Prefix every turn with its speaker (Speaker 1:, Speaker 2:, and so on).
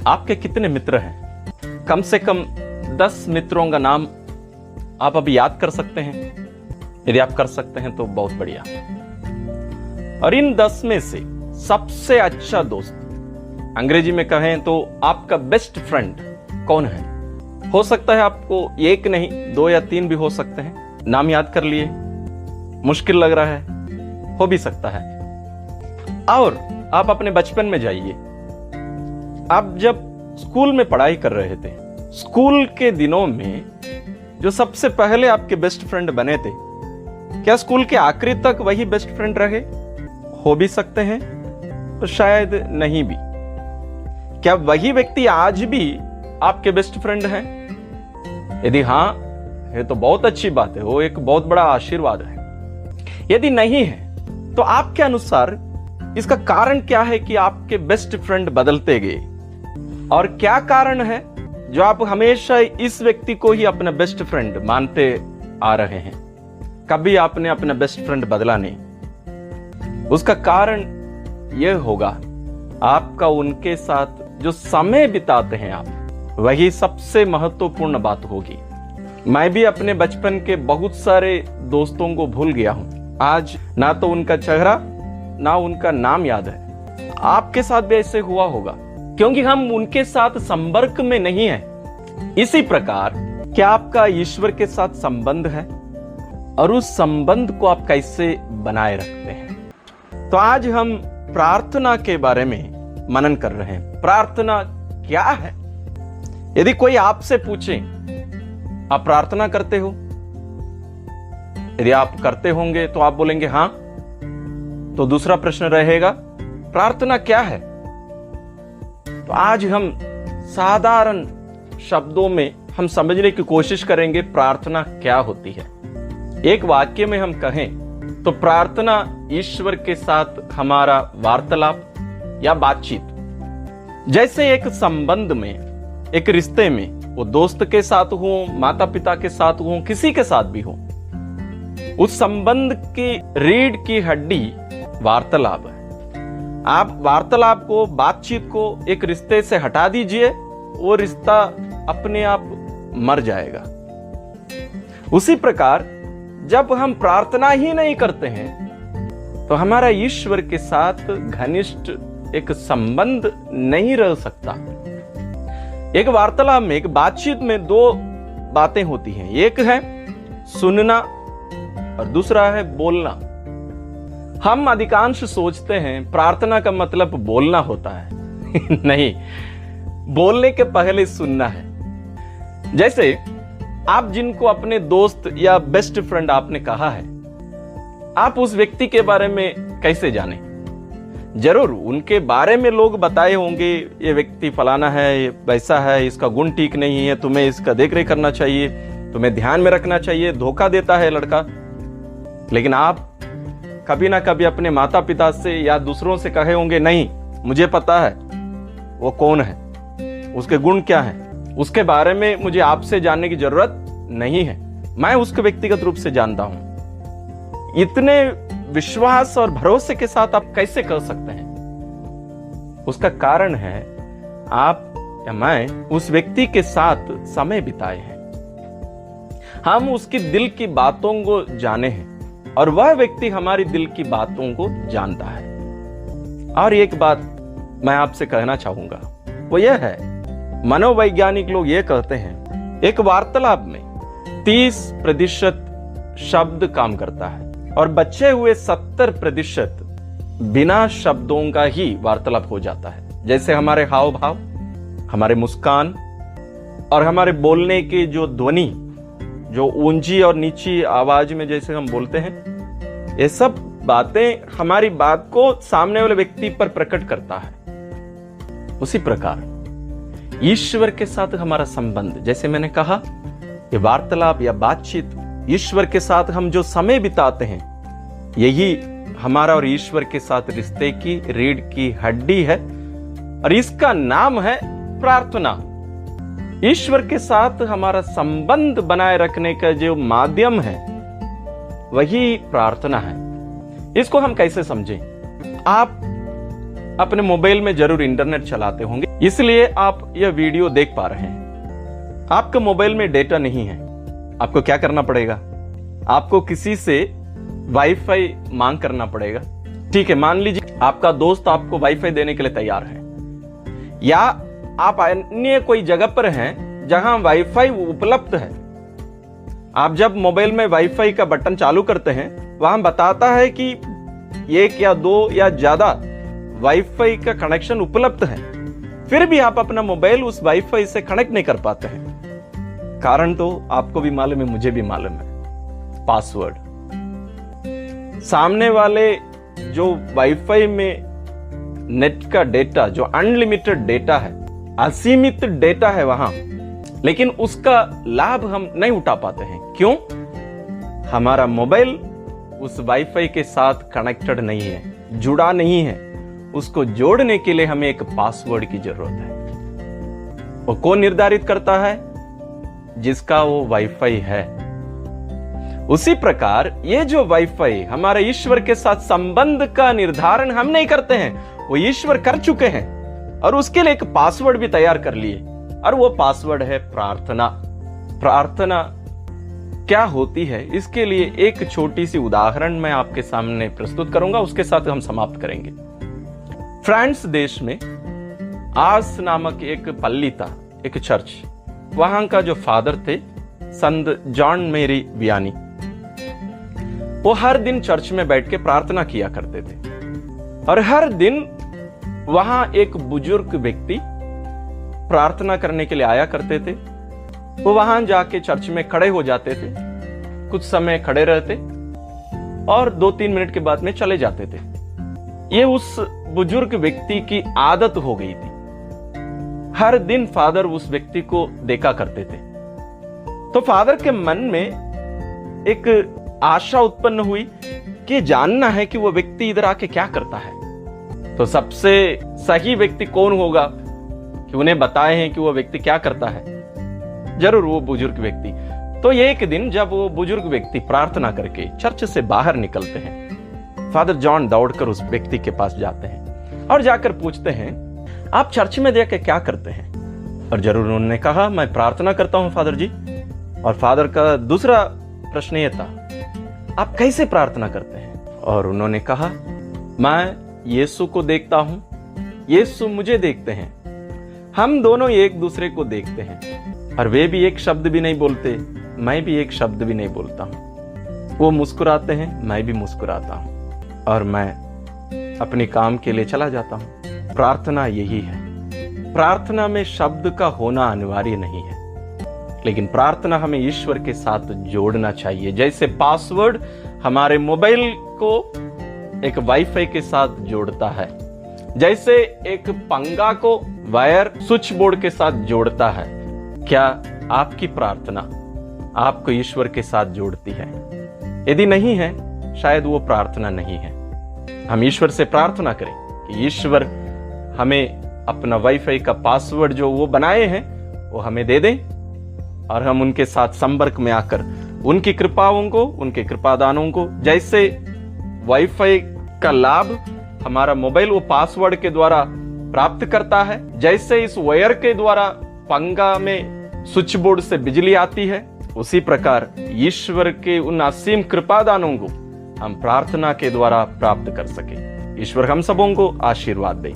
Speaker 1: आपके कितने मित्र हैं? कम से कम 10 मित्रों का नाम आप अभी याद कर सकते हैं? यदि आप कर सकते हैं तो बहुत बढ़िया। और इन 10 में से सबसे अच्छा दोस्त, अंग्रेजी में कहें तो आपका बेस्ट फ्रेंड कौन है? हो सकता है आपको एक नहीं 2 या 3 भी हो सकते हैं। नाम याद कर लिए? मुश्किल लग रहा है? हो भी सकता है। और आप अपने बचपन में जाइए। आप जब स्कूल में पढ़ाई कर रहे थे, स्कूल के दिनों में जो सबसे पहले आपके बेस्ट फ्रेंड बने थे, क्या स्कूल के आखिरी तक वही बेस्ट फ्रेंड रहे? हो भी सकते हैं तो शायद नहीं भी। क्या वही व्यक्ति आज भी आपके बेस्ट फ्रेंड हैं? यदि हां है तो बहुत अच्छी बात है, वो एक बहुत बड़ा आशीर्वाद है। यदि नहीं है तो आपके अनुसार इसका कारण क्या है कि आपके बेस्ट फ्रेंड बदलते गए? और क्या कारण है जो आप हमेशा इस व्यक्ति को ही अपना बेस्ट फ्रेंड मानते आ रहे हैं? कभी आपने अपना बेस्ट फ्रेंड बदला नहीं। उसका कारण यह होगा आपका उनके साथ जो समय बिताते हैं आप, वही सबसे महत्वपूर्ण बात होगी। मैं भी अपने बचपन के बहुत सारे दोस्तों को भूल गया हूं। आज ना तो उनका चेहरा ना उनका नाम याद है। आपके साथ भी ऐसे हुआ होगा क्योंकि हम उनके साथ संपर्क में नहीं हैं। इसी प्रकार क्या आपका ईश्वर के साथ संबंध है? और उस संबंध को आप कैसे बनाए रखते हैं? तो आज हम प्रार्थना के बारे में मनन कर रहे हैं। प्रार्थना क्या है? यदि कोई आपसे पूछे आप प्रार्थना करते हो, यदि आप करते होंगे तो आप बोलेंगे हां। तो दूसरा प्रश्न रहेगा प्रार्थना क्या है? तो आज हम साधारण शब्दों में हम समझने की कोशिश करेंगे प्रार्थना क्या होती है। एक वाक्य में हम कहें तो प्रार्थना ईश्वर के साथ हमारा वार्तालाप या बातचीत। जैसे एक संबंध में, एक रिश्ते में, वो दोस्त के साथ हो, माता पिता के साथ हो, किसी के साथ भी हो, उस संबंध की रीढ़ की हड्डी वार्तालाप है। आप वार्तालाप को, बातचीत को एक रिश्ते से हटा दीजिए, वो रिश्ता अपने आप मर जाएगा। उसी प्रकार जब हम प्रार्थना ही नहीं करते हैं तो हमारा ईश्वर के साथ घनिष्ठ एक संबंध नहीं रह सकता। एक वार्तालाप में, एक बातचीत में 2 बातें होती हैं। एक है सुनना और दूसरा है बोलना। हम अधिकांश सोचते हैं प्रार्थना का मतलब बोलना होता है। नहीं, बोलने के पहले सुनना है। जैसे आप जिनको अपने दोस्त या बेस्ट फ्रेंड आपने कहा है, आप उस व्यक्ति के बारे में कैसे जाने? जरूर उनके बारे में लोग बताए होंगे, ये व्यक्ति फलाना है, ये वैसा है, इसका गुण ठीक नहीं है, तुम्हें इसका देखरेख करना चाहिए, तुम्हें ध्यान में रखना चाहिए, धोखा देता है लड़का। लेकिन आप कभी ना कभी अपने माता पिता से या दूसरों से कहे होंगे नहीं, मुझे पता है वो कौन है, उसके गुण क्या है, उसके बारे में मुझे आपसे जानने की जरूरत नहीं है, मैं उसको व्यक्तिगत रूप से जानता हूं। इतने विश्वास और भरोसे के साथ आप कैसे कर सकते हैं? उसका कारण है आप या मैं उस व्यक्ति के साथ समय बिताए हैं। हम उसकी दिल की बातों को जाने हैं और वह व्यक्ति हमारी दिल की बातों को जानता है। और एक बात मैं आपसे कहना चाहूंगा, वो यह है, मनोवैज्ञानिक लोग ये कहते हैं एक वार्तालाप में 30% शब्द काम करता है और बचे हुए 70% बिना शब्दों का ही वार्तालाप हो जाता है। जैसे हमारे हाव भाव, हमारे मुस्कान और हमारे बोलने की जो ध्वनि, जो ऊंची और नीची आवाज में जैसे हम बोलते हैं, ये सब बातें हमारी बात को सामने वाले व्यक्ति पर प्रकट करता है। उसी प्रकार ईश्वर के साथ हमारा संबंध, जैसे मैंने कहा, ये वार्तालाप या बातचीत, ईश्वर के साथ हम जो समय बिताते हैं, यही हमारा और ईश्वर के साथ रिश्ते की रीढ़ की हड्डी है और इसका नाम है प्रार्थना। ईश्वर के साथ हमारा संबंध बनाए रखने का जो माध्यम है वही प्रार्थना है। इसको हम कैसे समझें? आप अपने मोबाइल में जरूर इंटरनेट चलाते होंगे, इसलिए आप यह वीडियो देख पा रहे हैं। आपके मोबाइल में डेटा नहीं है, आपको क्या करना पड़ेगा? आपको किसी से वाईफाई मांग करना पड़ेगा। ठीक है, मान लीजिए आपका दोस्त आपको वाईफाई देने के लिए तैयार है, या आप अन्य कोई जगह पर हैं जहां वाईफाई उपलब्ध है। आप जब मोबाइल में वाईफाई का बटन चालू करते हैं, वहां बताता है कि 1 या 2 या ज्यादा वाईफाई का कनेक्शन उपलब्ध है, फिर भी आप अपना मोबाइल उस वाईफाई से कनेक्ट नहीं कर पाते हैं। कारण तो आपको भी मालूम है, मुझे भी मालूम है, पासवर्ड। सामने वाले जो वाईफाई में नेट का डेटा, जो अनलिमिटेड डेटा है, असीमित डेटा है वहां, लेकिन उसका लाभ हम नहीं उठा पाते हैं। क्यों? हमारा मोबाइल उस वाईफाई के साथ कनेक्टेड नहीं है, जुड़ा नहीं है। उसको जोड़ने के लिए हमें एक पासवर्ड की जरूरत है। वो कौन निर्धारित करता है? जिसका वो वाईफाई है। उसी प्रकार ये जो वाईफाई हमारे ईश्वर के साथ संबंध का निर्धारण हम नहीं करते हैं, वो ईश्वर कर चुके हैं, और उसके लिए एक पासवर्ड भी तैयार कर लिए, और वो पासवर्ड है प्रार्थना। प्रार्थना क्या होती है, इसके लिए एक छोटी सी उदाहरण मैं आपके सामने प्रस्तुत करूंगा, उसके साथ हम समाप्त करेंगे। फ्रांस देश में आस नामक एक पल्ली था, एक चर्च। वहां का जो फादर थे संत जॉन मेरी वियानी, वो हर दिन चर्च में बैठ के प्रार्थना किया करते थे। और हर दिन वहां एक बुजुर्ग व्यक्ति प्रार्थना करने के लिए आया करते थे। वो वहां जाके चर्च में खड़े हो जाते थे, कुछ समय खड़े रहते और 2-3 मिनट के बाद में चले जाते थे। ये उस बुजुर्ग व्यक्ति की आदत हो गई थी। हर दिन फादर उस व्यक्ति को देखा करते थे। तो फादर के मन में एक आशा उत्पन्न हुई कि जानना है कि वो व्यक्ति इधर आके क्या करता है। तो सबसे सही व्यक्ति कौन होगा कि उन्हें बताए हैं कि वो व्यक्ति क्या करता है? जरूर वो बुजुर्ग व्यक्ति। तो एक दिन जब वो बुजुर्ग व्यक्ति प्रार्थना करके चर्च से बाहर निकलते हैं, फादर जॉन दौड़कर उस व्यक्ति के पास जाते हैं और जाकर पूछते हैं, आप चर्च में जाके क्या करते हैं? और जरूर उन्होंने कहा, मैं प्रार्थना करता हूं फादर जी। और फादर का दूसरा प्रश्न यह था, आप कैसे प्रार्थना करते हैं? और उन्होंने कहा, मैं यीशु को देखता हूं, यीशु मुझे देखते हैं, हम दोनों एक दूसरे को देखते हैं, और वे भी एक शब्द भी नहीं बोलते, मैं भी एक शब्द भी नहीं बोलता हूं। वो मुस्कुराते हैं, मैं भी मुस्कुराता हूं, और मैं अपने काम के लिए चला जाता हूं। प्रार्थना यही है। प्रार्थना में शब्द का होना अनिवार्य नहीं है, लेकिन प्रार्थना हमें ईश्वर के साथ जोड़ना चाहिए। जैसे पासवर्ड हमारे मोबाइल को एक वाईफाई के साथ जोड़ता है, जैसे एक पंगा को वायर स्विच बोर्ड के साथ जोड़ता है, क्या आपकी प्रार्थना आपको ईश्वर के साथ जोड़ती है? यदि नहीं है, शायद वो प्रार्थना नहीं है। हम ईश्वर से प्रार्थना करें कि ईश्वर हमें अपना वाईफाई का पासवर्ड जो वो बनाए हैं वो हमें दे दें, और हम उनके साथ संपर्क में आकर उनकी कृपाओं को, उनके कृपादानों को, जैसे वाईफाई का लाभ हमारा मोबाइल वो पासवर्ड के द्वारा प्राप्त करता है, जैसे इस वायर के द्वारा पंगा में स्विच बोर्ड से बिजली आती है, उसी प्रकार ईश्वर के उन असीम कृपादानों को हम प्रार्थना के द्वारा प्राप्त कर सके। ईश्वर हम सबों को आशीर्वाद दे।